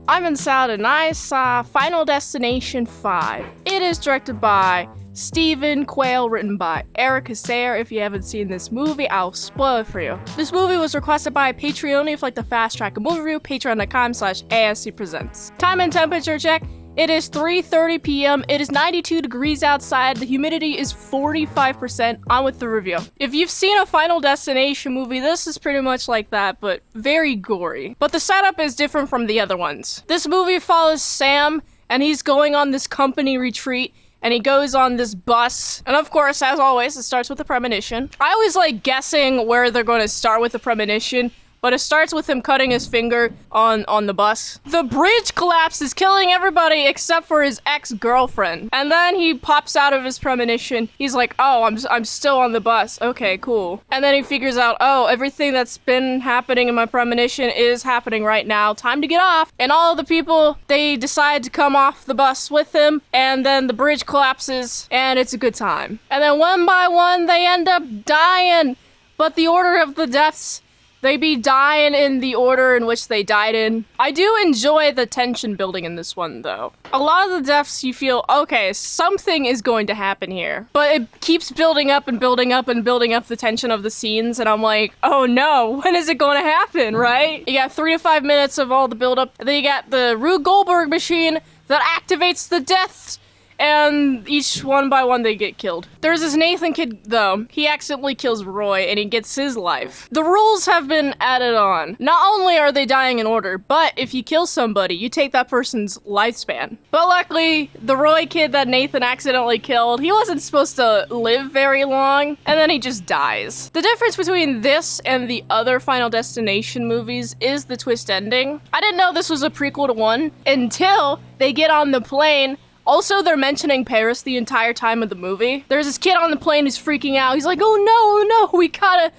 I'm Salad and I saw Final Destination 5. It is directed by Stephen Quayle, written by Eric Hassayer. If you haven't seen this movie, I'll spoil it for you. This movie was requested by Patreon. If you'd like to fast track a movie review, patreon.com/ASEPresents. Time and temperature check. It is 3:30 p.m. It is 92 degrees outside. The humidity is 45%. On with the review. If you've seen a Final Destination movie, this is pretty much like that, but very gory. But the setup is different from the other ones. This movie follows Sam, and he's going on this company retreat, and he goes on this bus. And of course, as always, it starts with a premonition. I always like guessing where they're going to start with the premonition, but it starts with him cutting his finger on the bus. The bridge collapses, killing everybody except for his ex-girlfriend. And then he pops out of his premonition. He's like, oh, I'm still on the bus. Okay, cool. And then he figures out, oh, everything that's been happening in my premonition is happening right now. Time to get off. And all of the people, they decide to come off the bus with him. And then the bridge collapses, and it's a good time. And then one by one, they end up dying. But the order of the deaths, they be dying in the order in which they died in. I do enjoy the tension building in this one, though. A lot of the deaths you feel, okay, something is going to happen here. But it keeps building up and building up and building up the tension of the scenes, and I'm like, oh no, when is it going to happen, right? You got 3 to 5 minutes of all the build-up, and then you got the Rube Goldberg machine that activates the deaths, and each one by one they get killed. There's this Nathan kid, though. He accidentally kills Roy, and he gets his life. The rules have been added on. Not only are they dying in order, but if you kill somebody, you take that person's lifespan. But luckily, the Roy kid that Nathan accidentally killed, he wasn't supposed to live very long, and then he just dies. The difference between this and the other Final Destination movies is the twist ending. I didn't know this was a prequel to 1 until they get on the plane. Also, they're mentioning Paris the entire time of the movie. There's this kid on the plane who's freaking out. He's like, oh no, we gotta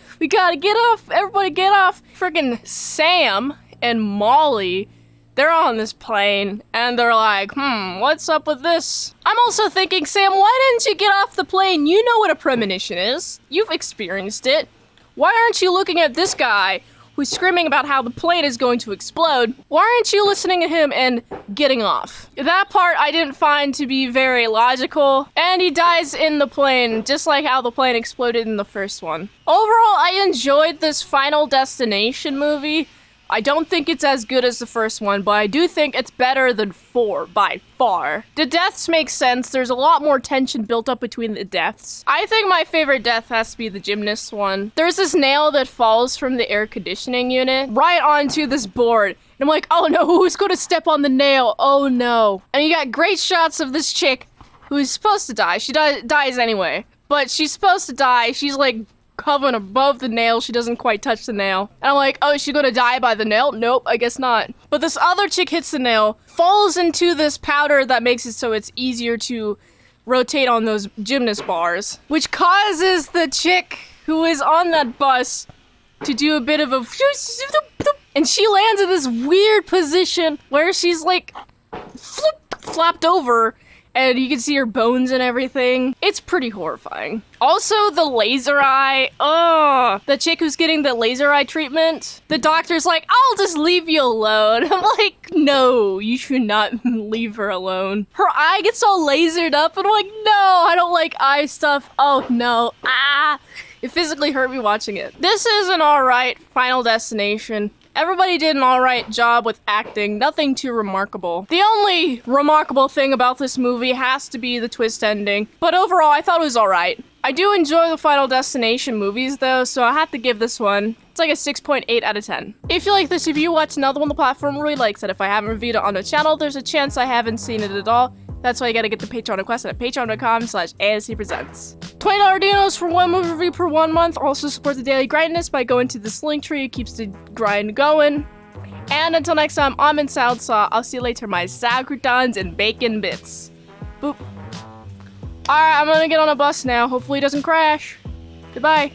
get off. Everybody get off. Freaking Sam and Molly, they're on this plane, and they're like, what's up with this? I'm also thinking, Sam, why didn't you get off the plane? You know what a premonition is. You've experienced it. Why aren't you looking at this guy who's screaming about how the plane is going to explode? Why aren't you listening to him and getting off? That part I didn't find to be very logical, and he dies in the plane, just like how the plane exploded in the first one. Overall, I enjoyed this Final Destination movie. I don't think it's as good as the first one, but I do think it's better than 4 by far. The deaths make sense. There's a lot more tension built up between the deaths. I think my favorite death has to be the gymnast one. There's this nail that falls from the air conditioning unit right onto this board. And I'm like, oh no, who's gonna step on the nail? Oh no. And you got great shots of this chick who's supposed to die. She dies anyway, but she's supposed to die. She's like hovering above the nail. She doesn't quite touch the nail. And I'm like, oh, is she gonna die by the nail? Nope, I guess not. But this other chick hits the nail, falls into this powder that makes it so it's easier to rotate on those gymnast bars, which causes the chick who is on that bus to do a bit of a and she lands in this weird position where she's like flopped over, and you can see her bones and everything. It's pretty horrifying. Also, the laser eye. Ugh. The chick who's getting the laser eye treatment. The doctor's like, I'll just leave you alone. I'm like, no, you should not leave her alone. Her eye gets all lasered up, and I'm like, no, I don't like eye stuff. Oh no, It physically hurt me watching it. This is an alright Final Destination. Everybody did an alright job with acting, nothing too remarkable. The only remarkable thing about this movie has to be the twist ending, but overall I thought it was alright. I do enjoy the Final Destination movies though, so I have to give this one, it's like a 6.8 out of 10. If you like this review, watch another one on the platform really likes it. If I haven't reviewed it on the channel, there's a chance I haven't seen it at all. That's why you gotta get the Patreon request at patreon.com/ASEPresents. $20 dinos for 1 movie review per 1 month. Also support the daily grindness by going to this link tree. It keeps the grind going. And until next time, I'm Salad Saw. I'll see you later, my salad croutons and bacon bits. Boop. Alright, I'm gonna get on a bus now. Hopefully it doesn't crash. Goodbye.